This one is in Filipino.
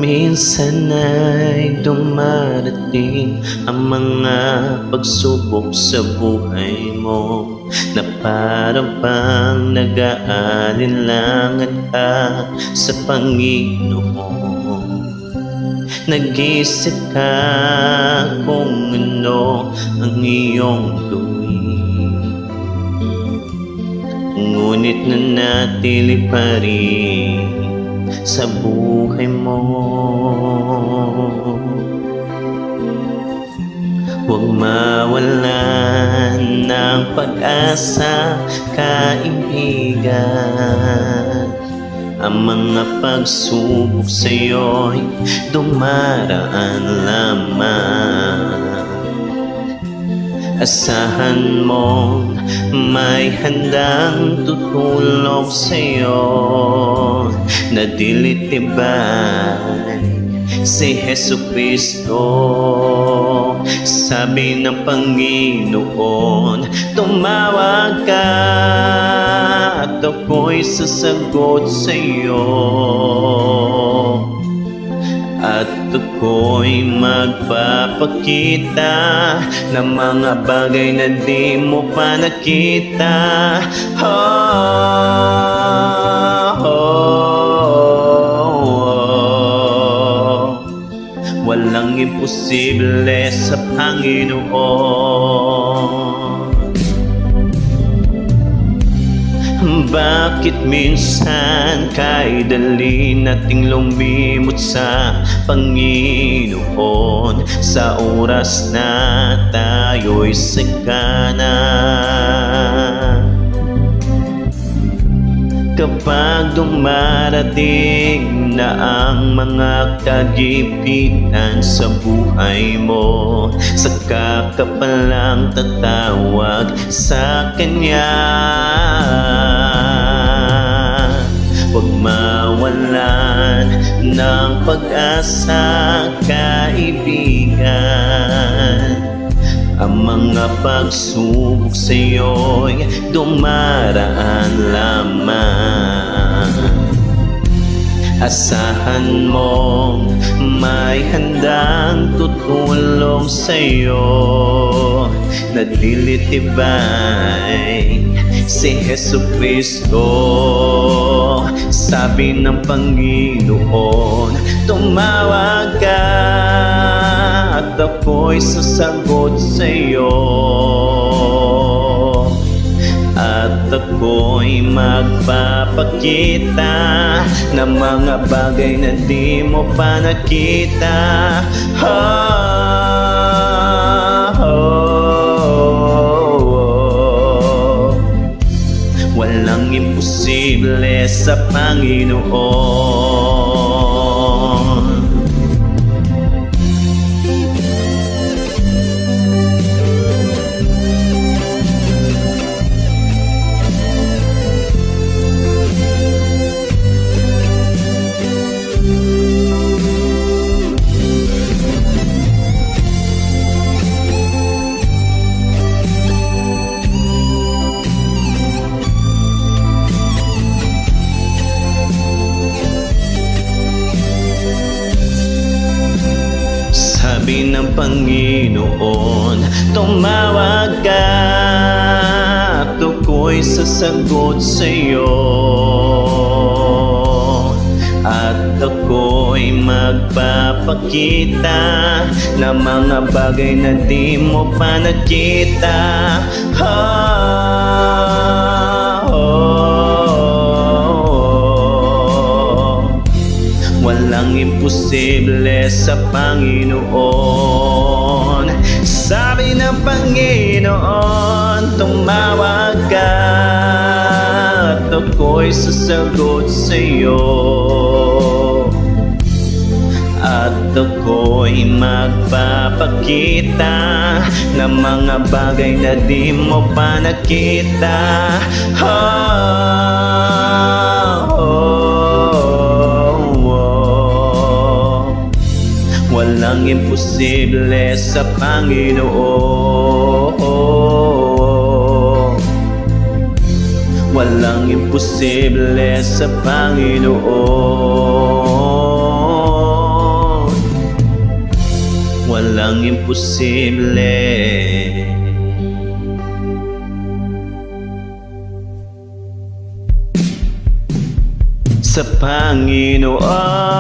Minsan ay dumarating ang mga pagsubok sa buhay mo, na parang bang nag-aalinlangan ka sa Panginoon. Nag-isip ka kung ano ang iyong gawin, ngunit nanatili pa rin sa buhay mo. Huwag mawalan ng pag-asa, kaibigan. Ang mga pagsubok sa'yo'y dumaraan lamang. Asahan mo may handang tutulong sa'yo, na dilitibay si Jesucristo. Sabi ng Panginoon, tumawag ka at ako'y sasagot sa'yo, at ako'y magpapakita ng mga bagay na di mo pa nakita. Walang imposible sa Panginoon. Bakit minsan kay dali nating lumimot sa Panginoon, sa oras na tayo'y sagana? Kapag dumarating na ang mga kagipitan sa buhay mo, saka ka palang tatawag sa Kanya. Huwag mawalan ng pag-asa, kaibigan. Ang mga pagsubok sa'yo'y dumaraan lamang. Asahan mo may handang tutulong sa'yo, na dilitibay si Jesucristo. Sabi ng Panginoon, tumawag ka at ako'y sasagot sa'yo, at ako'y magpapakita ng mga bagay na di mo pa nakita. Walang imposible sa Panginoon. Sabi ng Panginoon, tumawag ka at ako'y sasagot sa'yo, at ako'y magpapakita ng mga bagay na di mo pa nakita. Walang imposible sa Panginoon. Sabi ng Panginoon, tumawag ka at ako'y sasagot sa'yo, at ako'y magpapakita ng mga bagay na di mo pa nakita. Walang imposible sa Panginoon. Walang imposible sa Panginoon. Walang imposible sa Panginoon.